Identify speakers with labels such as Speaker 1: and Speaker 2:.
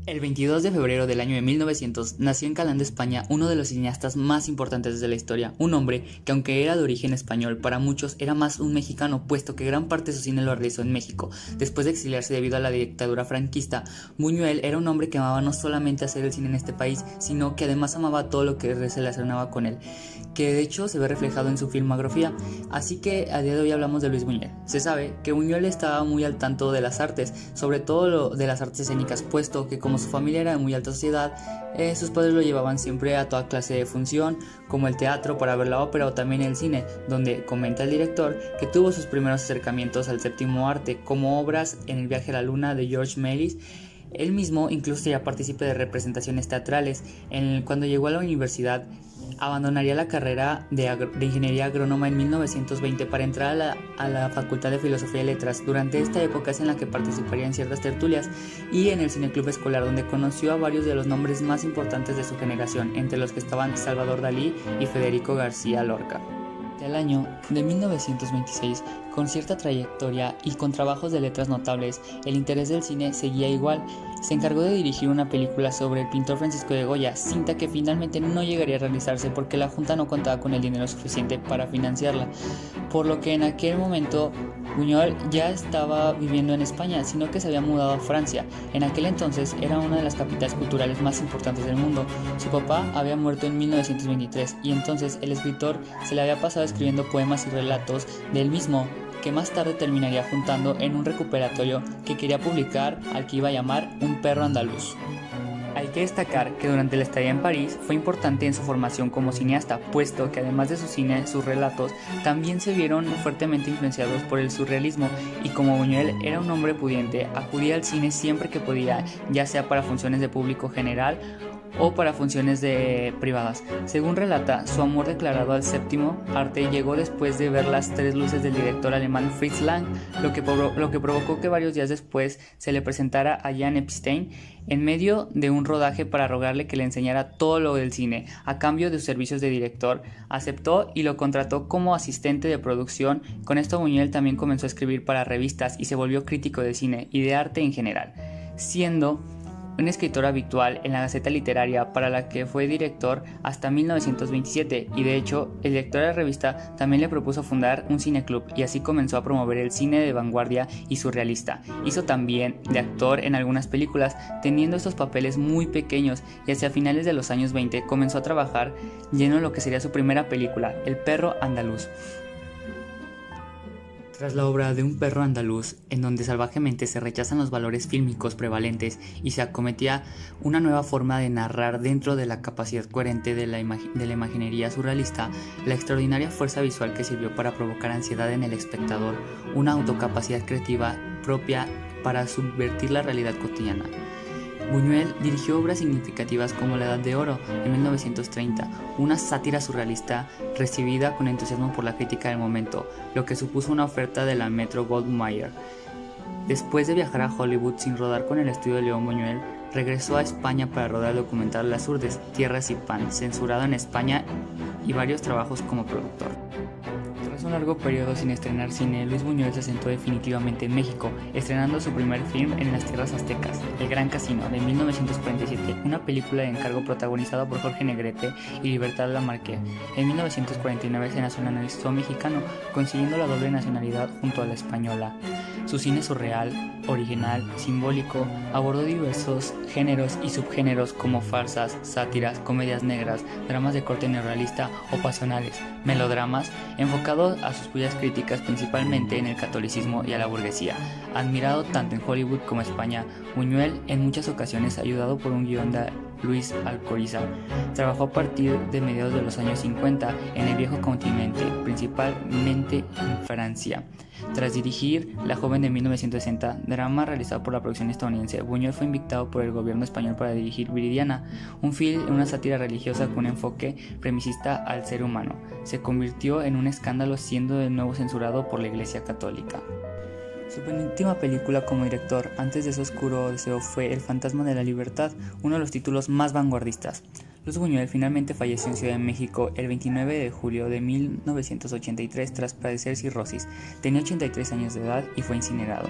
Speaker 1: El 22 de febrero del año de 1900 nació en Calanda, España, uno de los cineastas más importantes de la historia, un hombre que aunque era de origen español, para muchos era más un mexicano, puesto que gran parte de su cine lo realizó en México. Después de exiliarse debido a la dictadura franquista, Buñuel era un hombre que amaba no solamente hacer el cine en este país, sino que además amaba todo lo que se relacionaba con él, que de hecho se ve reflejado en su filmografía. Así que a día de hoy hablamos de Luis Buñuel. Se sabe que Buñuel estaba muy al tanto de las artes, sobre todo de las artes escénicas, puesto que como su familia era de muy alta sociedad, sus padres lo llevaban siempre a toda clase de función, como el teatro para ver la ópera o también el cine, donde comenta el director que tuvo sus primeros acercamientos al séptimo arte, como obras en El viaje a la luna de George Méliès. Él mismo incluso ya participó de representaciones teatrales. Cuando llegó a la universidad, abandonaría la carrera de ingeniería agrónoma en 1920 para entrar a la Facultad de Filosofía y Letras. Durante esta época es en la que participaría en ciertas tertulias y en el cineclub escolar, donde conoció a varios de los nombres más importantes de su generación, entre los que estaban Salvador Dalí y Federico García Lorca. El año de 1926, con cierta trayectoria y con trabajos de letras notables, el interés del cine seguía igual. Se encargó de dirigir una película sobre el pintor Francisco de Goya, cinta que finalmente no llegaría a realizarse porque la Junta no contaba con el dinero suficiente para financiarla, por lo que en aquel momento Buñuel ya estaba viviendo en España, sino que se había mudado a Francia. En aquel entonces era una de las capitales culturales más importantes del mundo. Su papá había muerto en 1923 y entonces el escritor se le había pasado escribiendo poemas y relatos del mismo, que más tarde terminaría juntando en un recuperatorio que quería publicar, al que iba a llamar Un perro andaluz. Hay que destacar que durante la estadía en París fue importante en su formación como cineasta, puesto que además de su cine, sus relatos también se vieron fuertemente influenciados por el surrealismo, y como Buñuel era un hombre pudiente, acudía al cine siempre que podía, ya sea para funciones de público general o para funciones privadas. Según relata, su amor declarado al séptimo arte llegó después de ver Las tres luces del director alemán Fritz Lang, lo que provocó que varios días después se le presentara a Jan Epstein en medio de un rodaje para rogarle que le enseñara todo lo del cine. A cambio de sus servicios de director, aceptó y lo contrató como asistente de producción. Con esto Buñuel también comenzó a escribir para revistas y se volvió crítico de cine y de arte en general, siendo un escritor habitual en la Gaceta Literaria, para la que fue director hasta 1927, y de hecho el director de la revista también le propuso fundar un cineclub, y así comenzó a promover el cine de vanguardia y surrealista. Hizo también de actor en algunas películas, teniendo estos papeles muy pequeños, y hacia finales de los años 20 comenzó a trabajar lleno de lo que sería su primera película, El perro andaluz. Tras la obra de Un perro andaluz, en donde salvajemente se rechazan los valores fílmicos prevalentes y se acometía una nueva forma de narrar dentro de la capacidad coherente de la imaginería surrealista, la extraordinaria fuerza visual que sirvió para provocar ansiedad en el espectador, una autocapacidad creativa propia para subvertir la realidad cotidiana. Buñuel dirigió obras significativas como La Edad de Oro en 1930, una sátira surrealista recibida con entusiasmo por la crítica del momento, lo que supuso una oferta de la Metro-Goldwyn-Mayer. Después de viajar a Hollywood sin rodar con el estudio de León, Buñuel regresó a España para rodar el documental Las Urdes, Tierras y Pan, censurado en España, y varios trabajos como productor. Tras un largo periodo sin estrenar cine, Luis Buñuel se asentó definitivamente en México, estrenando su primer film en las tierras aztecas, El Gran Casino, de 1947, una película de encargo protagonizada por Jorge Negrete y Libertad Lamarque. En 1949 se nacionalizó mexicano, consiguiendo la doble nacionalidad junto a la española. Su cine surreal, original, simbólico, abordó diversos géneros y subgéneros como farsas, sátiras, comedias negras, dramas de corte neorrealista o pasionales, melodramas, enfocados a sus cuyas críticas principalmente en el catolicismo y a la burguesía. Admirado tanto en Hollywood como España, Buñuel en muchas ocasiones, ayudado por un guion de Luis Alcoriza, trabajó a partir de mediados de los años 50 en el viejo continente, principalmente en Francia. Tras dirigir La joven de 1960, drama realizado por la producción estadounidense, Buñuel fue invitado por el gobierno español para dirigir Viridiana, un film en una sátira religiosa con un enfoque premicista al ser humano. Se convirtió en un escándalo, siendo de nuevo censurado por la Iglesia Católica. Su penúltima película como director, antes de su oscuro deseo, fue El fantasma de la libertad, uno de los títulos más vanguardistas. Luis Buñuel finalmente falleció en Ciudad de México el 29 de julio de 1983 tras padecer cirrosis. Tenía 83 años de edad y fue incinerado.